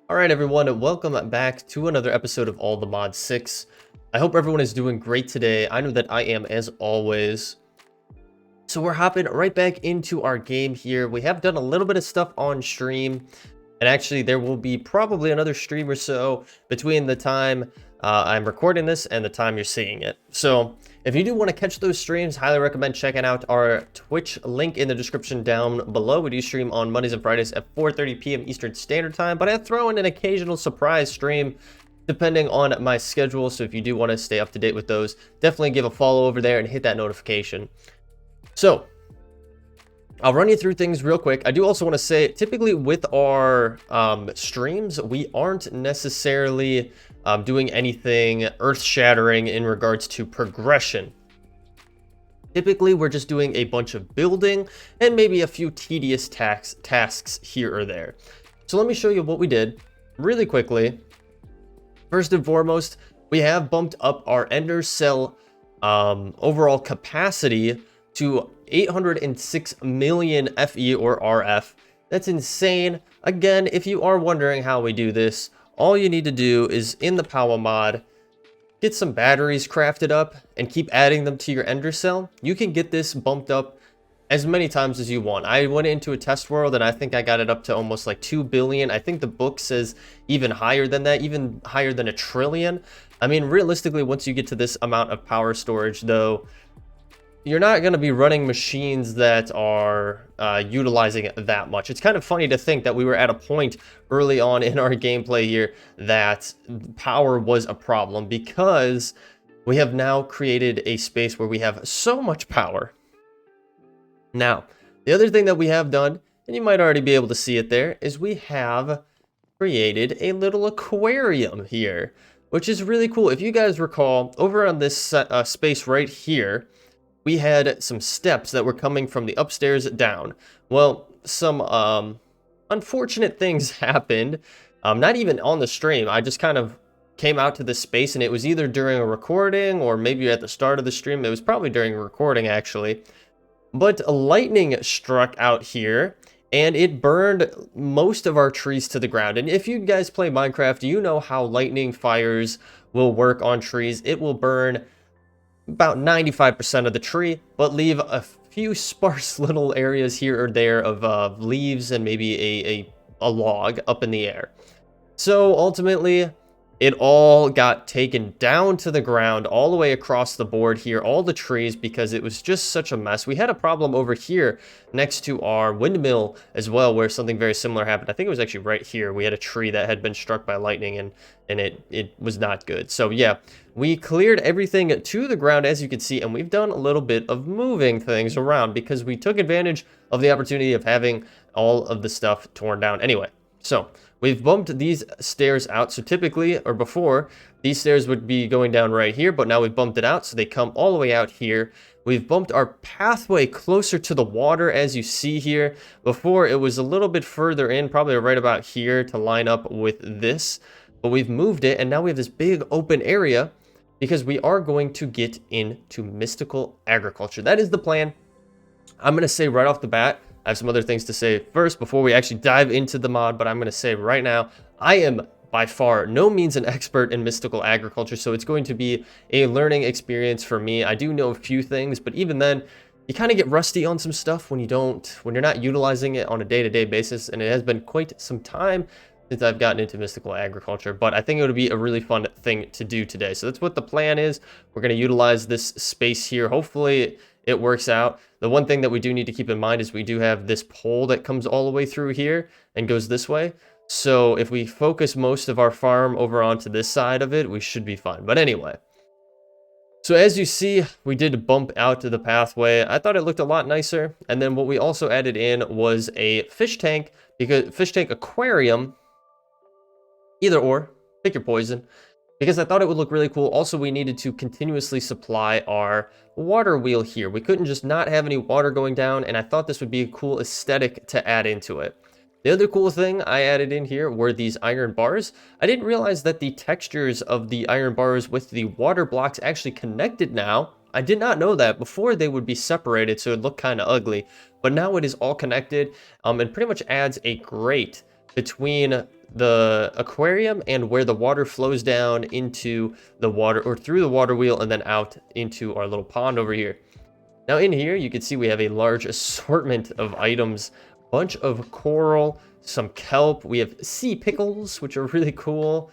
Alright everyone, welcome back to another episode of All the Mod 6. I hope everyone is doing great today. I know that I am as always. So we're hopping right back into our game here. We have done a little bit of stuff on stream. And actually there will be probably another stream or so between the time I'm recording this and the time you're seeing it. So if you do want to catch those streams, highly recommend checking out our Twitch link in the description down below. We do stream on Mondays and Fridays at 4:30 p.m. Eastern Standard Time, but I throw in an occasional surprise stream depending on my schedule. So if you do want to stay up to date with those, definitely give a follow over there and hit that notification. So I'll run you through things real quick. I do also want to say, typically with our streams, we aren't necessarily doing anything earth-shattering in regards to progression. Typically, we're just doing a bunch of building and maybe a few tedious tasks here or there. So let me show you what we did really quickly. First and foremost, we have bumped up our ender cell overall capacity to 806 million FE or RF. That's insane. Again, if you are wondering how we do this, all you need to do is in the power mod, get some batteries crafted up and keep adding them to your ender cell. You can get this bumped up as many times as you want. I went into a test world and I think I got it up to almost like 2 billion. I think the book says even higher than that, even higher than 1 trillion. I mean, realistically, once you get to this amount of power storage though, you're not going to be running machines that are utilizing it that much. It's kind of funny to think that we were at a point early on in our gameplay here that power was a problem, because we have now created a space where we have so much power. Now, the other thing that we have done, and you might already be able to see it there, is we have created a little aquarium here, which is really cool. If you guys recall, over on this space right here, we had some steps that were coming from the upstairs down. Well, some unfortunate things happened. Not even on the stream. I just kind of came out to this space, and it was either during a recording or maybe at the start of the stream. It was probably during a recording, actually. But lightning struck out here, and it burned most of our trees to the ground. And if you guys play Minecraft, you know how lightning fires will work on trees. It will burn about 95% of the tree, but leave a few sparse little areas here or there of leaves and maybe a log up in the air. So ultimately, it all got taken down to the ground all the way across the board here, all the trees, because it was just such a mess. We had a problem over here next to our windmill as well, where something very similar happened. I think it was actually right here. We had a tree that had been struck by lightning, and it was not good. So yeah, we cleared everything to the ground, as you can see, and we've done a little bit of moving things around because we took advantage of the opportunity of having all of the stuff torn down anyway. So we've bumped these stairs out. So typically, or before, these stairs would be going down right here, but now we've bumped it out, so they come all the way out here. We've bumped our pathway closer to the water, as you see here. Before, it was a little bit further in, probably right about here to line up with this. But we've moved it, and now we have this big open area because we are going to get into mystical agriculture. That is the plan. I'm going to say right off the bat, I have some other things to say first before we actually dive into the mod, but I'm going to say right now, I am by far no means an expert in mystical agriculture, so it's going to be a learning experience for me. I do know a few things, but even then, you kind of get rusty on some stuff when you're not utilizing it on a day-to-day basis, and it has been quite some time since I've gotten into mystical agriculture, but I think it would be a really fun thing to do today. So that's what the plan is. We're going to utilize this space here. Hopefully it works out. The one thing that we do need to keep in mind is we do have this pole that comes all the way through here and goes this way. So if we focus most of our farm over onto this side of it, we should be fine. But anyway, so as you see, we did bump out to the pathway. I thought it looked a lot nicer. And then what we also added in was a fish tank, because fish tank aquarium, either or, pick your poison, because I thought it would look really cool. Also, we needed to continuously supply our water wheel here. We couldn't just not have any water going down, and I thought this would be a cool aesthetic to add into it. The other cool thing I added in here were these iron bars. I didn't realize that the textures of the iron bars with the water blocks actually connected now. I did not know that. Before, they would be separated, so it'd look kind of ugly. But now it is all connected, and pretty much adds a grate between the aquarium and where the water flows down into the water, or through the water wheel and then out into our little pond over here. Now in here, you can see we have a large assortment of items, bunch of coral, some kelp. We have sea pickles, which are really cool.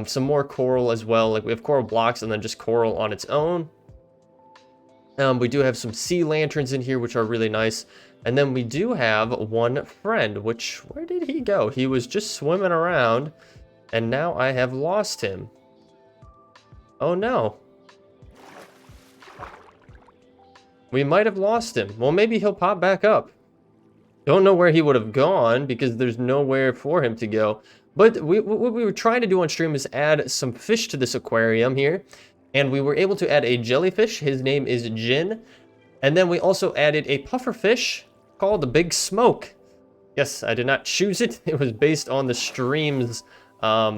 Some more coral as well. Like we have coral blocks and then just coral on its own. We do have some sea lanterns in here, which are really nice. And then we do have one friend, which, where did he go? He was just swimming around, and now I have lost him. Oh no. We might have lost him. Well, maybe he'll pop back up. Don't know where he would have gone, because there's nowhere for him to go. But what we were trying to do on stream is add some fish to this aquarium here. And we were able to add a jellyfish. His name is Jin. And then we also added a pufferfish called the Big Smoke. Yes, I did not choose it. It was based on the stream's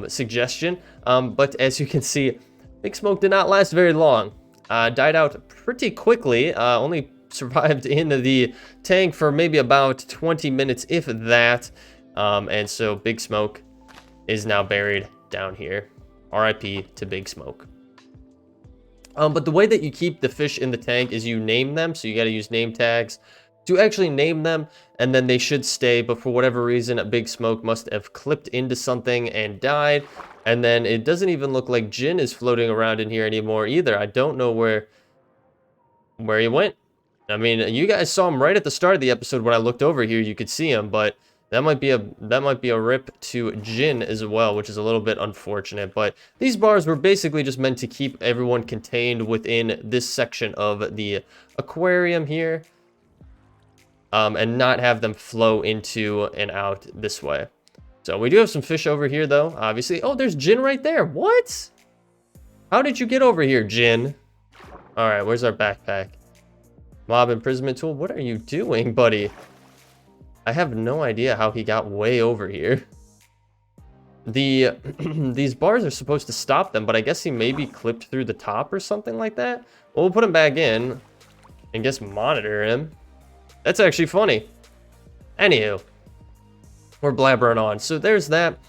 suggestion. But as you can see, Big Smoke did not last very long. Died out pretty quickly. Only survived in the tank for maybe about 20 minutes, if that. And so Big Smoke is now buried down here. RIP to Big Smoke. But the way that you keep the fish in the tank is you name them. So you got to use name tags to actually name them, and then they should stay. But for whatever reason, a Big Smoke must have clipped into something and died. And then it doesn't even look like Jin is floating around in here anymore either. I don't know where he went. I mean, you guys saw him right at the start of the episode when I looked over here. You could see him, but that might be a rip to Jin as well, which is a little bit unfortunate. But these bars were basically just meant to keep everyone contained within this section of the aquarium here, and not have them flow into and out this way. So we do have some fish over here, though, obviously. Oh, there's Jin right there. What? How did you get over here, Jin? All right, where's our backpack? Mob imprisonment tool. What are you doing, buddy? I have no idea how he got way over here. These bars are supposed to stop them, but I guess he maybe clipped through the top or something like that. Well, we'll put him back in and just monitor him. That's actually funny. Anywho, we're blabbering on. So there's that.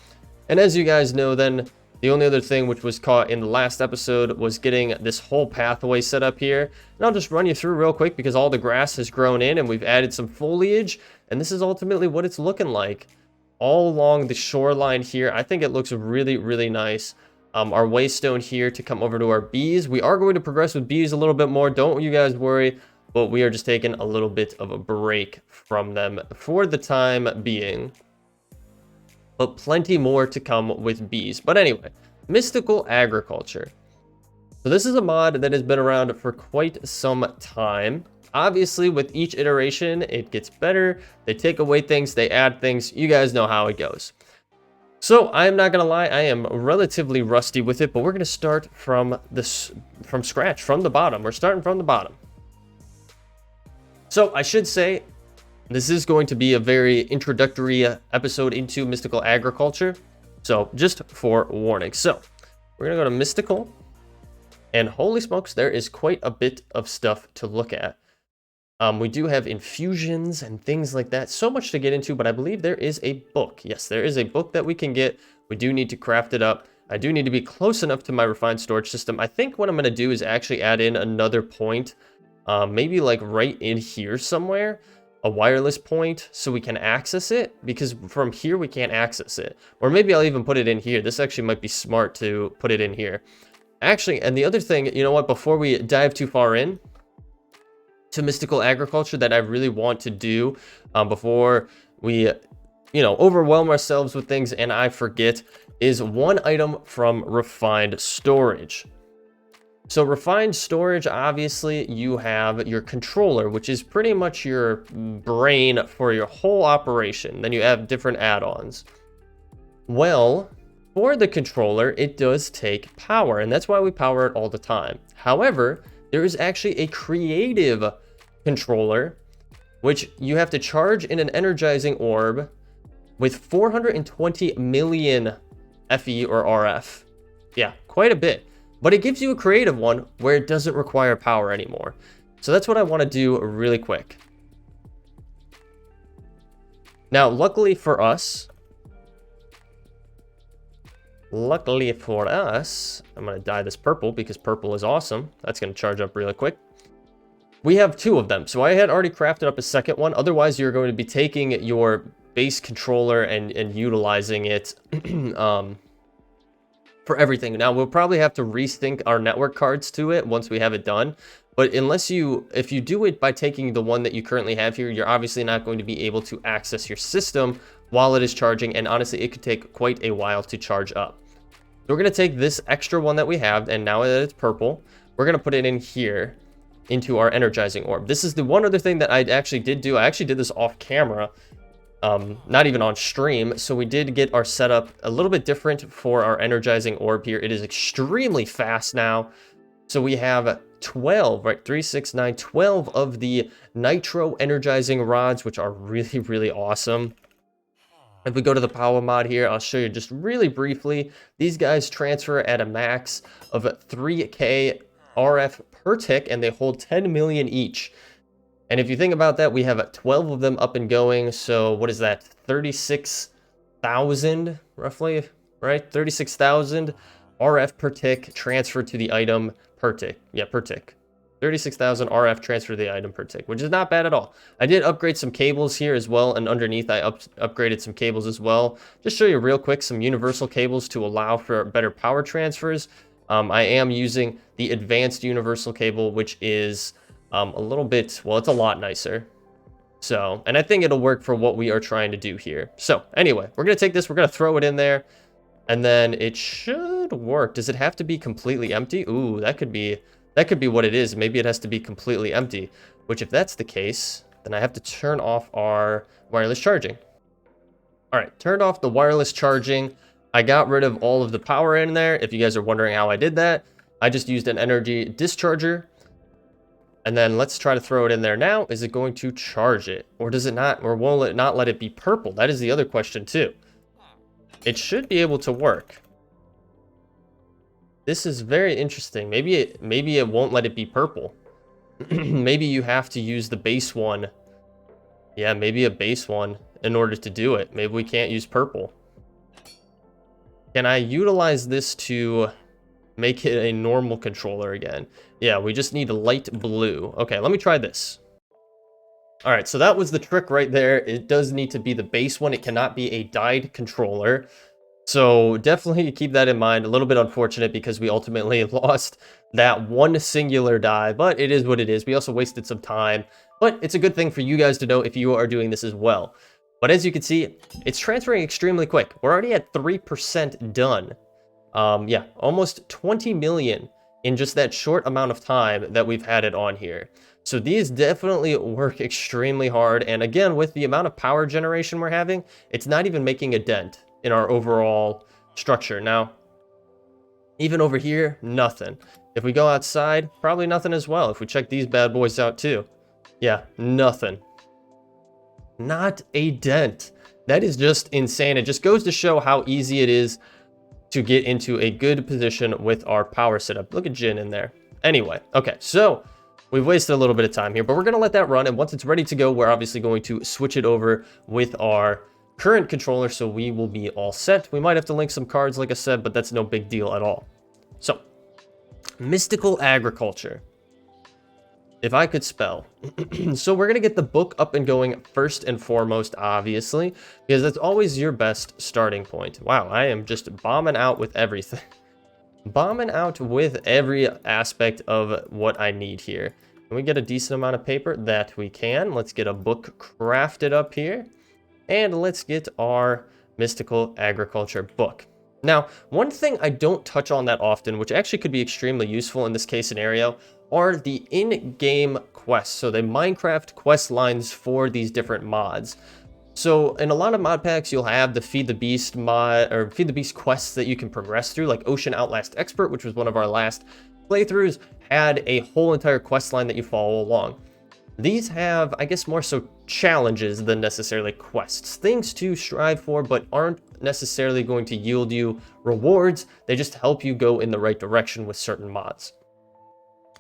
And as you guys know, then the only other thing which was caught in the last episode was getting this whole pathway set up here. And I'll just run you through real quick because all the grass has grown in and we've added some foliage. And this is ultimately what it's looking like all along the shoreline here. I think it looks really, really nice. Our waystone here to come over to our bees. We are going to progress with bees a little bit more. Don't you guys worry. But we are just taking a little bit of a break from them for the time being. But plenty more to come with bees. But anyway, mystical agriculture. So this is a mod that has been around for quite some time. Obviously, with each iteration, it gets better. They take away things, they add things. You guys know how it goes. So I'm not gonna lie, I am relatively rusty with it, but we're gonna start from scratch, from the bottom. We're starting from the bottom. So I should say, this is going to be a very introductory episode into mystical agriculture. So just for warning. So we're gonna go to mystical, and holy smokes, there is quite a bit of stuff to look at. We do have infusions and things like that. So much to get into, but I believe there is a book. Yes, there is a book that we can get. We do need to craft it up. I do need to be close enough to my refined storage system. I think what I'm going to do is actually add in another point, maybe like right in here somewhere, a wireless point so we can access it, because from here we can't access it. Or maybe I'll even put it in here. This actually might be smart to put it in here. Actually, and the other thing, you know what, before we dive too far in to mystical agriculture that I really want to do before we, overwhelm ourselves with things and I forget, is one item from refined storage. So refined storage, obviously you have your controller, which is pretty much your brain for your whole operation. Then you have different add-ons. Well, for the controller, it does take power, and that's why we power it all the time. However, there is actually a creative controller, which you have to charge in an energizing orb with 420 million FE or RF. Yeah, quite a bit. But it gives you a creative one where it doesn't require power anymore. So that's what I want to do really quick. Now, luckily for us, Luckily for us, I'm going to dye this purple because purple is awesome. That's going to charge up really quick. We have 2 of them, so I had already crafted up a second one. Otherwise, you're going to be taking your base controller and utilizing it for everything. Now, we'll probably have to resync our network cards to it once we have it done. But if you do it by taking the one that you currently have here, you're obviously not going to be able to access your system while it is charging. And honestly, it could take quite a while to charge up. So we're going to take this extra one that we have, and now that it's purple, we're going to put it in here into our Energizing Orb. This is the one other thing that I actually did do. I actually did this off camera, not even on stream. So we did get our setup a little bit different for our Energizing Orb here. It is extremely fast now. So we have 12, right? 3, 6, 9, 12 of the Nitro Energizing Rods, which are really, really awesome. If we go to the power mod here, I'll show you just really briefly. These guys transfer at a max of 3K RF per tick, and they hold 10 million each. And if you think about that, we have 12 of them up and going. So what is that? 36,000 roughly, right? 36,000 RF per tick transferred to the item per tick. Yeah, per tick. 36,000 RF transfer to the item per tick, which is not bad at all. I did upgrade some cables here as well, and underneath I upgraded some cables as well. Just show you real quick some universal cables to allow for better power transfers. I am using the advanced universal cable, which is a little bit, well, it's a lot nicer. So, and I think it'll work for what we are trying to do here. So anyway, we're going to take this, we're going to throw it in there, and then it should work. Does it have to be completely empty? Ooh, that could be what it is. Maybe it has to be completely empty, which if that's the case, then I have to turn off our wireless charging. All right, turned off the wireless charging. I got rid of all of the power in there. If you guys are wondering how I did that, I just used an energy discharger. And then let's try to throw it in there now. Is it going to charge it? Or does it not? Or will it not let it be purple? That is the other question too. It should be able to work. This is very interesting. Maybe it won't let it be purple. Maybe you have to use the base one. Yeah, maybe a base one in order to do it. Maybe we can't use purple. Can I utilize this to make it a normal controller again? Yeah, we just need a light blue. Okay, let me try this. All right, so that was the trick right there. It does need to be the base one. It cannot be a dyed controller. So definitely keep that in mind. A little bit unfortunate because we ultimately lost that one singular dye, but it is what it is. We also wasted some time, but it's a good thing for you guys to know if you are doing this as well. But as you can see, it's transferring extremely quick. We're already at 3% done. Yeah, almost 20 million in just that short amount of time that we've had it on here. So these definitely work extremely hard. And again, with the amount of power generation we're having, it's not even making a dent in our overall structure. Now, even over here, nothing. If we go outside, probably nothing as well. If we check these bad boys out too, yeah, nothing. Not a dent. That is just insane. It just goes to show how easy it is to get into a good position with our power setup. Look at Jin in there. Anyway, okay, so we've wasted a little bit of time here, but we're going to let that run. And once it's ready to go, we're obviously going to switch it over with our current controller, so we will be all set. We might have to link some cards, like I said, but that's no big deal at all. So, mystical agriculture. If I could spell. So we're going to get the book up and going first and foremost, obviously, because that's always your best starting point. Wow, I am just bombing out with everything. Bombing out with every aspect of what I need here. Can we get a decent amount of paper? That we can. Let's get a book crafted up here. And let's get our mystical agriculture book. Now, one thing I don't touch on that often, which actually could be extremely useful in this case scenario, are the in-game quests. So the Minecraft quest lines for these different mods. So in a lot of mod packs, you'll have the Feed the Beast mod, or Feed the Beast quests that you can progress through, like Ocean Outlast Expert, which was one of our last playthroughs, had a whole entire quest line that you follow along. These have, I guess, more so challenges than necessarily quests. Things to strive for, but aren't necessarily going to yield you rewards. They just help you go in the right direction with certain mods.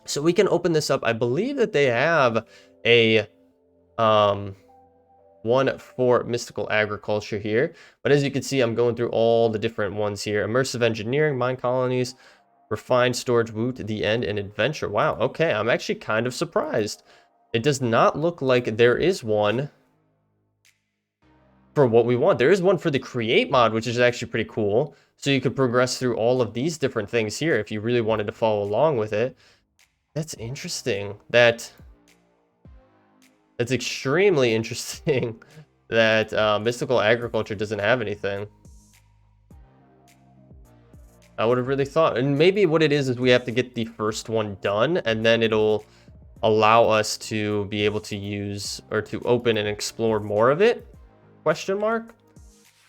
So we can open this up. I believe that they have a one for mystical agriculture here. But as you can see, I'm going through all the different ones here. Immersive engineering, mine colonies, refined storage, woot, the end, and adventure. Wow, okay, I'm actually kind of surprised. It does not look like there is one for what we want. There is one for the create mod, which is actually pretty cool. So you could progress through all of these different things here if you really wanted to follow along with it. That's interesting. That's extremely interesting that mystical agriculture doesn't have anything. I would have really thought. And maybe what it is we have to get the first one done, and then it'll allow us to be able to use or to open and explore more of it? Question mark?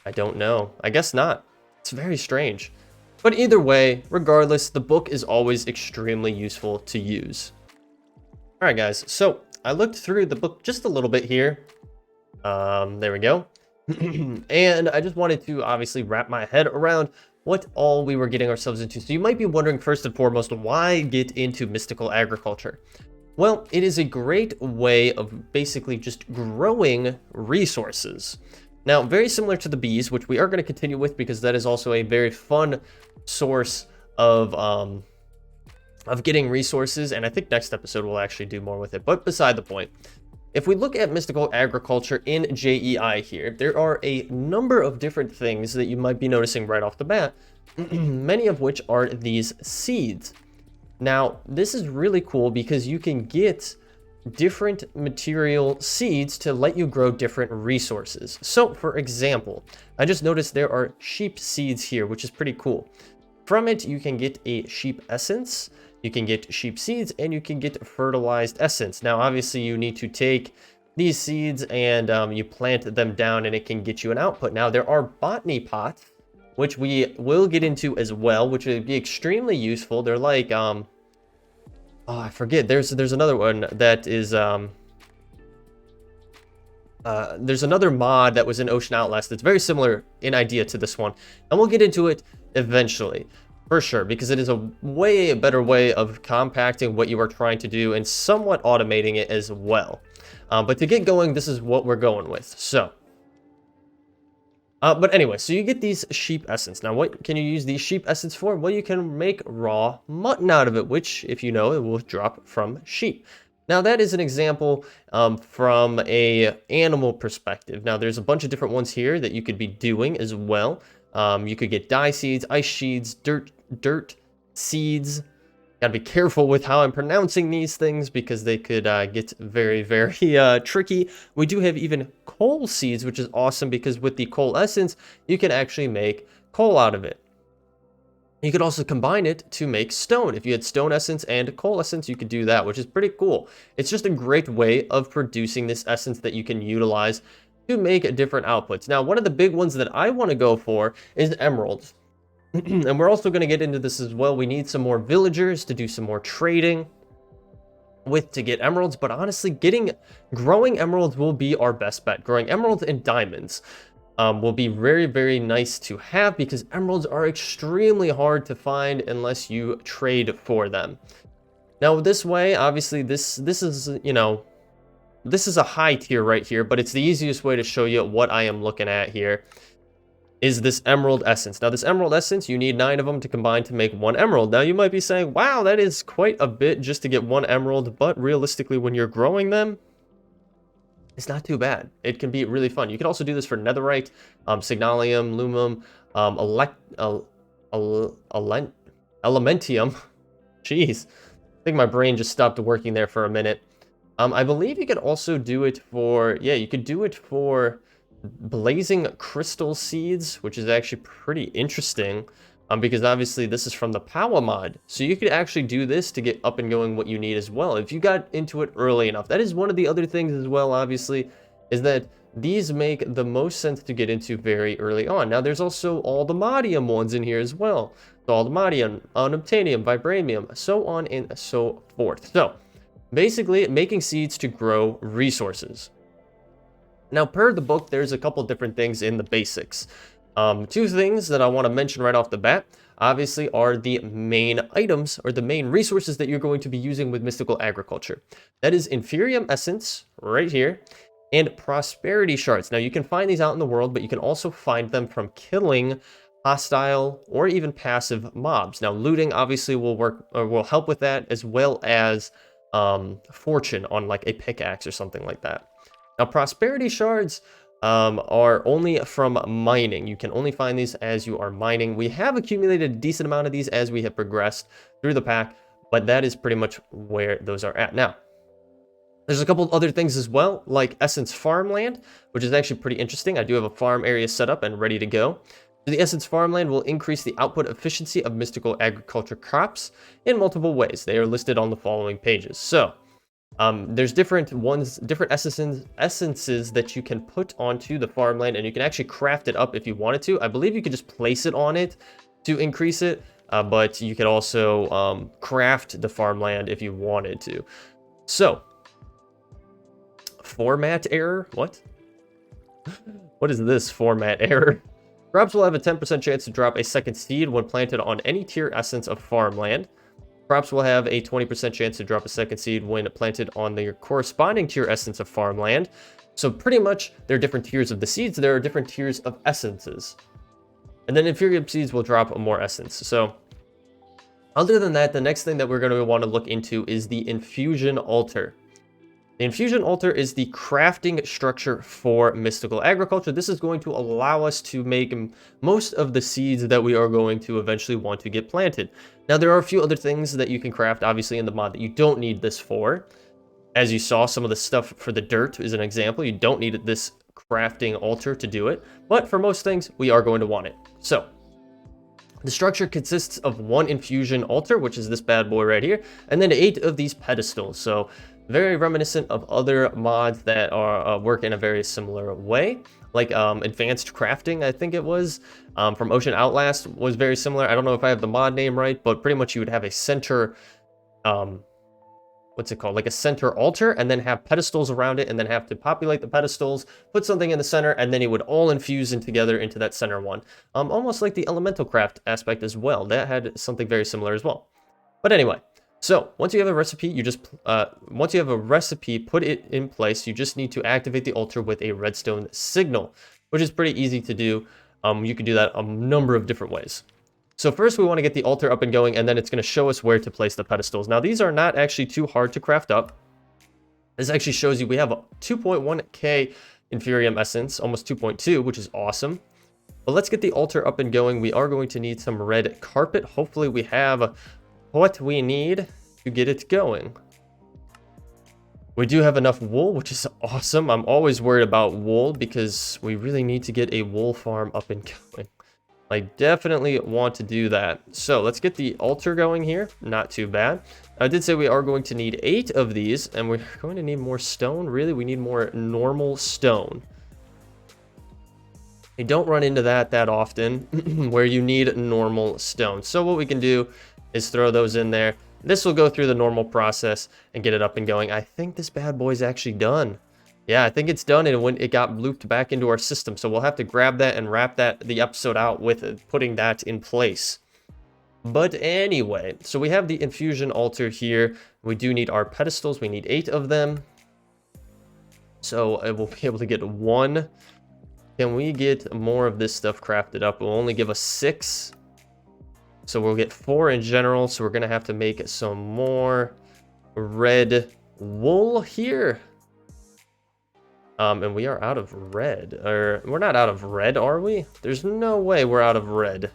I don't know. I guess not. It's very strange. But either way, regardless, the book is always extremely useful to use. All right, guys. So I looked through the book just a little bit here. There we go. And I just wanted to obviously wrap my head around what all we were getting ourselves into. So you might be wondering first and foremost, why get into mystical agriculture? Well, it is a great way of basically just growing resources. Now, very similar to the bees, which we are going to continue with because that is also a very fun source of getting resources. And I think next episode we'll actually do more with it. But beside the point, if we look at mystical agriculture in JEI here, there are a number of different things that you might be noticing right off the bat, many of which are these seeds. Now, this is really cool because you can get different material seeds to let you grow different resources. So, for example, I just noticed there are sheep seeds here, which is pretty cool. From it, you can get a sheep essence, you can get sheep seeds, and you can get fertilized essence. Now, obviously, you need to take these seeds and you plant them down, and it can get you an output. Now, there are botany pots, which we will get into as well, which would be extremely useful. They're like, oh, I forget. There's another one that is, there's another mod that was in Ocean Outlast that's very similar in idea to this one, and we'll get into it eventually, for sure, because it is a way better way of compacting what you are trying to do and somewhat automating it as well. But to get going, this is what we're going with. So, but anyway, so you get these sheep essence. Now, what can you use these sheep essence for? Well, you can make raw mutton out of it, which, if you know, it will drop from sheep. Now, that is an example from a animal perspective. Now, there's a bunch of different ones here that you could be doing as well. You could get dye seeds, ice seeds, dirt seeds. Gotta be careful with how I'm pronouncing these things because they could get very, very tricky. We do have even coal seeds, which is awesome because with the coal essence, you can actually make coal out of it. You could also combine it to make stone. If you had stone essence and coal essence, you could do that, which is pretty cool. It's just a great way of producing this essence that you can utilize to make different outputs. Now, one of the big ones that I want to go for is emeralds. And we're also going to get into this as well. We need some more villagers to do some more trading with to get emeralds, but honestly, growing emeralds will be our best bet. Growing emeralds and diamonds will be very, very nice to have because emeralds are extremely hard to find unless you trade for them. Now, this way, obviously, this is, you know, this is a high tier right here, but it's the easiest way to show you what I am looking at here is this emerald essence. Now, this emerald essence, you need 9 of them to combine to make 1 emerald. Now, you might be saying, wow, that is quite a bit just to get 1 emerald, but realistically, when you're growing them, it's not too bad. It can be really fun. You can also do this for netherite, signalium, lumum, elementium. Jeez, I think my brain just stopped working there for a minute. I believe you could also do it for, yeah, you could do it for blazing crystal seeds, which is actually pretty interesting because obviously this is from the power mod. So you could actually do this to get up and going what you need as well. If you got into it early enough, that is one of the other things as well, obviously, is that these make the most sense to get into very early on. Now, there's also all the modium ones in here as well. So all the modium, unobtainium, vibranium, so on and so forth. So basically making seeds to grow resources. Now, per the book, there's a couple different things in the basics. 2 things that I want to mention right off the bat, obviously, are the main items or the main resources that you're going to be using with mystical agriculture. That is Inferium Essence right here, and prosperity shards. Now you can find these out in the world, but you can also find them from killing hostile or even passive mobs. Now looting obviously will work or will help with that, as well as fortune on like a pickaxe or something like that. Now prosperity shards are only from mining. You can only find these as you are mining. We have accumulated a decent amount of these as we have progressed through the pack, but that is pretty much where those are at now. There's a couple of other things as well, like Essence Farmland, which is actually pretty interesting. I do have a farm area set up and ready to go. The Essence Farmland will increase the output efficiency of mystical agriculture crops in multiple ways. They are listed on the following pages. So, there's different essences that you can put onto the farmland, and you can actually craft it up if you wanted to. I believe you could just place it on it to increase it, but you could also craft the farmland if you wanted to. So, format error? What? What is this format error? Crops will have a 10% chance to drop a second seed when planted on any tier essence of farmland. Crops will have a 20% chance to drop a second seed when planted on their corresponding tier essence of farmland. So pretty much there are different tiers of the seeds. There are different tiers of essences. And then Inferior seeds will drop more essence. So other than that, the next thing that we're going to want to look into is the Infusion Altar. The Infusion Altar is the crafting structure for mystical agriculture. This is going to allow us to make most of the seeds that we are going to eventually want to get planted. Now, there are a few other things that you can craft, obviously, in the mod that you don't need this for. As you saw, some of the stuff for the dirt is an example. You don't need this crafting altar to do it. But for most things, we are going to want it. So, the structure consists of one Infusion Altar, which is this bad boy right here, and then 8 of these pedestals. So, very reminiscent of other mods that are work in a very similar way, like advanced crafting, I think it was, from Ocean Outlast was very similar. I don't know if I have the mod name right, but pretty much you would have a center, what's it called, like a center altar, and then have pedestals around it, and then have to populate the pedestals, put something in the center, and then it would all infuse in together into that center one. Almost like the elemental craft aspect as well. That had something very similar as well. But anyway. So once you have a recipe, put it in place. You just need to activate the altar with a redstone signal, which is pretty easy to do. You can do that a number of different ways. So first we want to get the altar up and going, and then it's going to show us where to place the pedestals. Now these are not actually too hard to craft up. This actually shows you we have a 2.1k Inferium essence, almost 2.2, which is awesome. But let's get the altar up and going. We are going to need some red carpet. Hopefully we have what we need to get it going. We do have enough wool, which is awesome. I'm always worried about wool because we really need to get a wool farm up and going. I definitely want to do that. So let's get the altar going here. Not too bad. I did say we are going to need 8 of these, and we're going to need more stone. Really, we need more normal stone. You don't run into that often where you need normal stone. So what we can do is throw those in there. This will go through the normal process and get it up and going. I think this bad boy's actually done. Yeah, I think it's done, and when it got looped back into our system. So we'll have to grab that and wrap the episode out with putting that in place. But anyway, so we have the Infusion Altar here. We do need our pedestals. We need 8 of them. So we'll be able to get 1. Can we get more of this stuff crafted up? It will only give us 6. So we'll get 4 in general. So we're going to have to make some more red wool here. And we are out of red. Or we're not out of red, are we? There's no way we're out of red.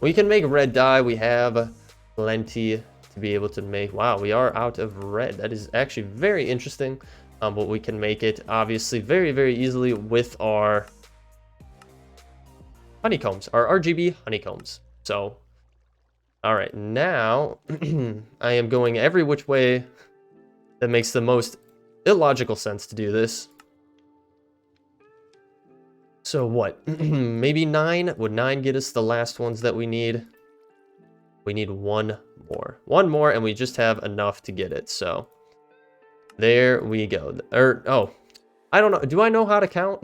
We can make red dye. We have plenty to be able to make. Wow, we are out of red. That is actually very interesting. But we can make it obviously very, very easily with our honeycombs, our RGB honeycombs. So, all right, now I am going every which way that makes the most illogical sense to do this. So what? Maybe 9? Would 9 get us the last ones that we need? We need 1 more. 1 more, and we just have enough to get it. So there we go. Oh, I don't know. Do I know how to count?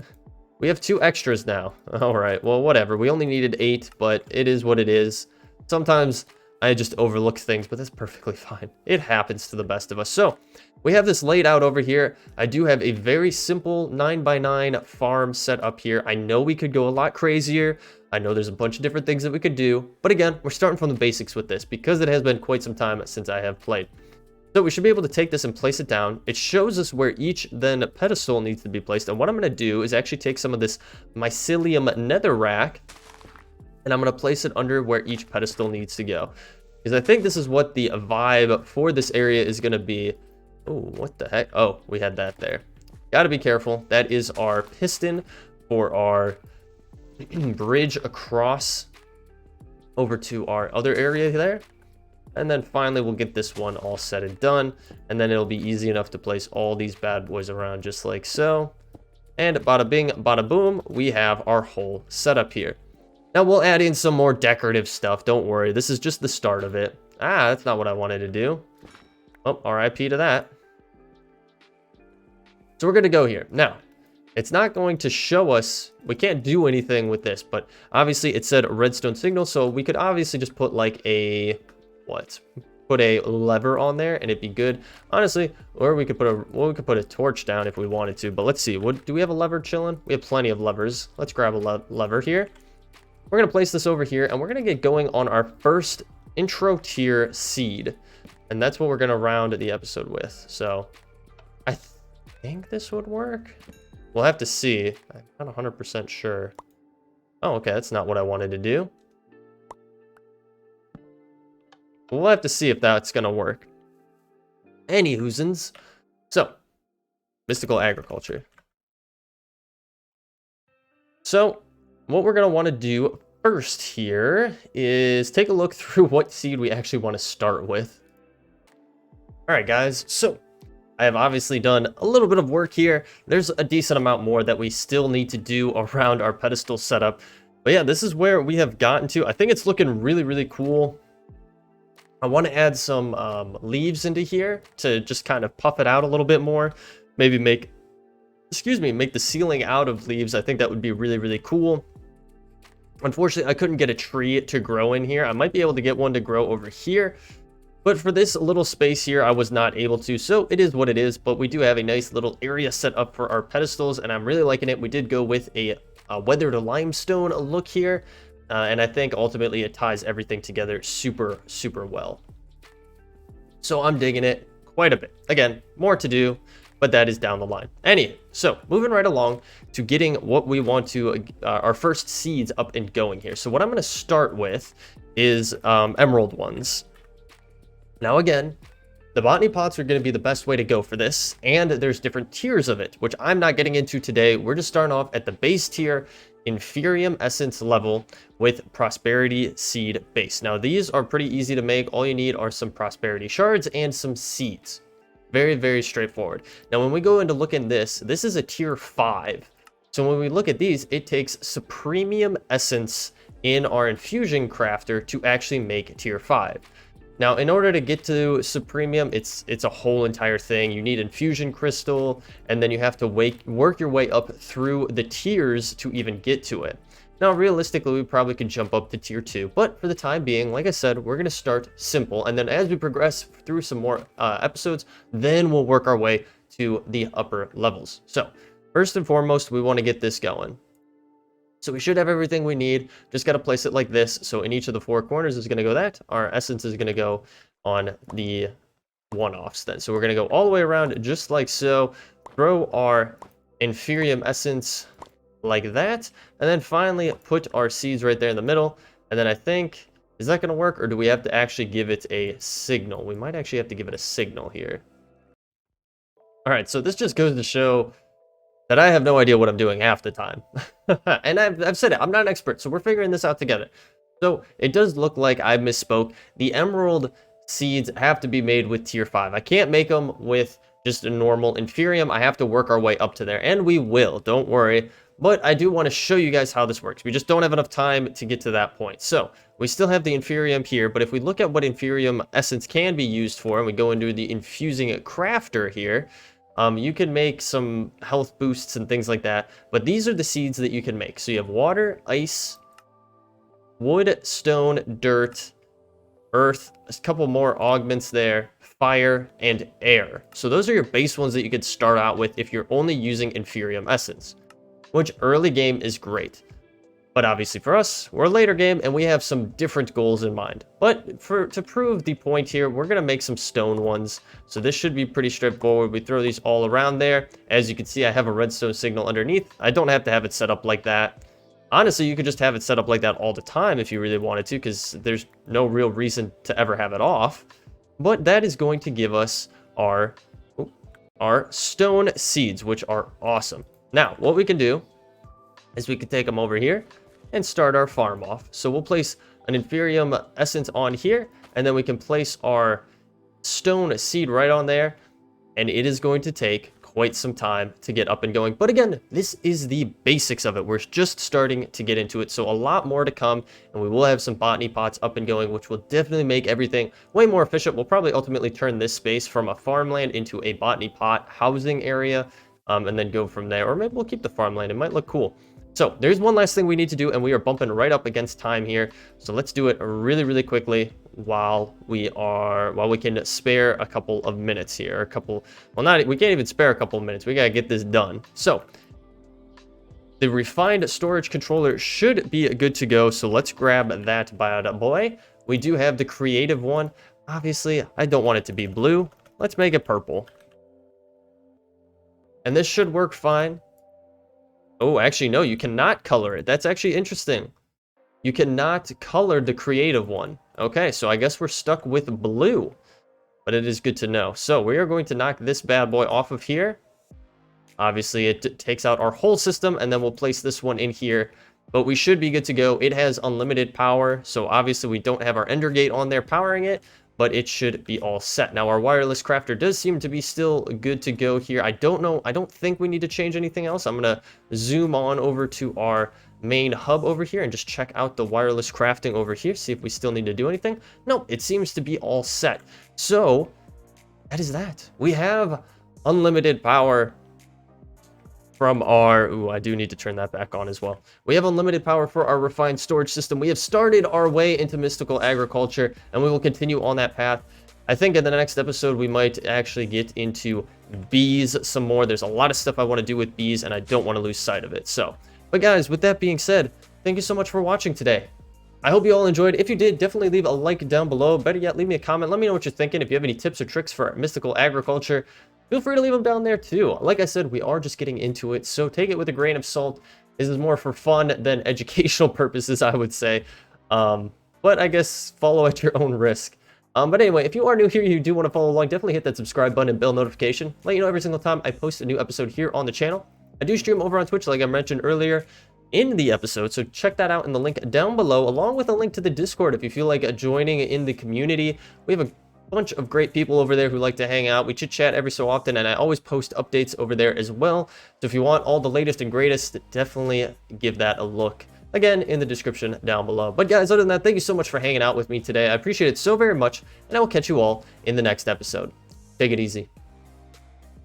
We have 2 extras now. All right, well, whatever. We only needed 8, but it is what it is. Sometimes I just overlooked things, but that's perfectly fine. It happens to the best of us. So we have this laid out over here. I do have a very simple 9x9 farm set up here. I know we could go a lot crazier. I know there's a bunch of different things that we could do. But again, we're starting from the basics with this because it has been quite some time since I have played. So we should be able to take this and place it down. It shows us where each then pedestal needs to be placed. And what I'm going to do is actually take some of this mycelium netherrack, and I'm going to place it under where each pedestal needs to go. Because I think this is what the vibe for this area is going to be. Oh, what the heck? Oh, we had that there. Got to be careful. That is our piston for our bridge across over to our other area there. And then finally, we'll get this one all set and done. And then it'll be easy enough to place all these bad boys around just like so. And bada bing, bada boom, we have our whole setup here. Now we'll add in some more decorative stuff. Don't worry. This is just the start of it. Ah, that's not what I wanted to do. Oh, RIP to that. So we're going to go here. Now, it's not going to show us. We can't do anything with this, but obviously it said redstone signal. So we could obviously just put like a, put a lever on there and it'd be good. Honestly, or we could put a torch down if we wanted to. But let's see. Do we have a lever chilling? We have plenty of levers. Let's grab a lever here. We're going to place this over here, and we're going to get going on our first intro tier seed. And that's what we're going to round the episode with. So I think this would work. We'll have to see. I'm not 100% sure. Oh, okay. That's not what I wanted to do. We'll have to see if that's going to work. Anyhoosins. So, mystical agriculture. So, what we're going to want to do first here is take a look through what seed we actually want to start with. All right, guys. So I have obviously done a little bit of work here. There's a decent amount more that we still need to do around our pedestal setup. But yeah, this is where we have gotten to. I think it's looking really, really cool. I want to add some leaves into here to just kind of puff it out a little bit more. Maybe make the ceiling out of leaves. I think that would be really, really cool. Unfortunately, I couldn't get a tree to grow in here. I might be able to get one to grow over here, but for this little space here, I was not able to. So it is what it is, but we do have a nice little area set up for our pedestals, and I'm really liking it. We did go with a weathered limestone look here, and I think ultimately it ties everything together super, super well. So I'm digging it quite a bit. Again, more to do, but that is down the line. Anyway, so moving right along to getting what we want to, our first seeds up and going here. So what I'm going to start with is emerald ones. Now again, the botany pots are going to be the best way to go for this, and there's different tiers of it, which I'm not getting into today. We're just starting off at the base tier, Inferium Essence level with Prosperity Seed base. Now these are pretty easy to make. All you need are some Prosperity Shards and some seeds. Very, very straightforward. Now, when we go into look at this is a tier 5. So when we look at these, it takes Supremium Essence in our Infusion Crafter to actually make tier 5. Now, in order to get to Supremium, it's a whole entire thing. You need Infusion Crystal, and then you have to work your way up through the tiers to even get to it. Now, realistically, we probably could jump up to tier 2, but for the time being, like I said, we're going to start simple, and then as we progress through some more episodes, then we'll work our way to the upper levels. So, first and foremost, we want to get this going. So we should have everything we need, just got to place it like this. So in each of the 4 corners is going to go that. Our essence is going to go on the one-offs then. So we're going to go all the way around just like so, throw our Inferium Essence like that, and then finally put our seeds right there in the middle. And then I think, is that going to work, or do we have to actually give it a signal? We might actually have to give it a signal here. All right, so this just goes to show that I have no idea what I'm doing half the time. And I've said it, I'm not an expert, so we're figuring this out together. So it does look like I misspoke. The emerald seeds have to be made with tier 5. I can't make them with just a normal Inferium. I have to work our way up to there, and we will, don't worry. But I do want to show you guys how this works. We just don't have enough time to get to that point. So we still have the Inferium here, but if we look at what Inferium Essence can be used for, and we go into the Infusing Crafter here, you can make some health boosts and things like that, but these are the seeds that you can make. So you have water, ice, wood, stone, dirt, earth, a couple more augments there, fire, and air. So those are your base ones that you could start out with if you're only using Inferium Essence, which early game is great. But obviously for us, we're a later game and we have some different goals in mind. But to prove the point here, we're going to make some stone ones. So this should be pretty straightforward. We throw these all around there. As you can see, I have a redstone signal underneath. I don't have to have it set up like that. Honestly, you could just have it set up like that all the time if you really wanted to, because there's no real reason to ever have it off. But that is going to give us our stone seeds, which are awesome. Now, what we can do is we can take them over here and start our farm off. So we'll place an Inferium Essence on here, and then we can place our stone seed right on there, and it is going to take quite some time to get up and going. But again, this is the basics of it. We're just starting to get into it, so a lot more to come, and we will have some Botany Pots up and going, which will definitely make everything way more efficient. We'll probably ultimately turn this space from a farmland into a Botany Pot housing area, and then go from there. Or maybe we'll keep the farmland. It might look cool. So there's one last thing we need to do, and we are bumping right up against time here. So let's do it really, really quickly while we can spare a couple of minutes here. We can't even spare a couple of minutes. We got to get this done. So the refined storage controller should be good to go. So let's grab that bad boy. We do have the creative one. Obviously, I don't want it to be blue. Let's make it purple. And this should work fine. Oh, actually, no, you cannot color it. That's actually interesting. You cannot color the creative one. Okay, so I guess we're stuck with blue. But it is good to know. So we are going to knock this bad boy off of here. Obviously, it takes out our whole system, and then we'll place this one in here. But we should be good to go. It has unlimited power, so obviously we don't have our ender gate on there powering it, but it should be all set. Now, our wireless crafter does seem to be still good to go here. I don't know. I don't think we need to change anything else. I'm going to zoom on over to our main hub over here and just check out the wireless crafting over here, see if we still need to do anything. Nope, it seems to be all set. So that is that. We have unlimited power from our... Ooh, I do need to turn that back on as well. We have unlimited power for our refined storage system. We have started our way into mystical agriculture, and we will continue on that path. I think in the next episode, we might actually get into bees some more. There's a lot of stuff I want to do with bees, and I don't want to lose sight of it. So, but guys, with that being said, thank you so much for watching today. I hope you all enjoyed. If you did, definitely leave a like down below. Better yet, leave me a comment. Let me know what you're thinking. If you have any tips or tricks for mystical agriculture, feel free to leave them down there too. Like I said, we are just getting into it, so take it with a grain of salt. This is more for fun than educational purposes, I would say. But I guess follow at your own risk. But anyway, if you are new here, you do want to follow along, definitely hit that subscribe button and bell notification. Let you know every single time I post a new episode here on the channel. I do stream over on Twitch, like I mentioned earlier in the episode, so check that out in the link down below, along with a link to the Discord if you feel like joining in the community. We have a bunch of great people over there who like to hang out. We chit chat every so often, and I always post updates over there as well. So if you want all the latest and greatest, definitely give that a look. Again, in the description down below. But guys, other than that, thank you so much for hanging out with me today. I appreciate it so very much, and I will catch you all in the next episode. Take it easy.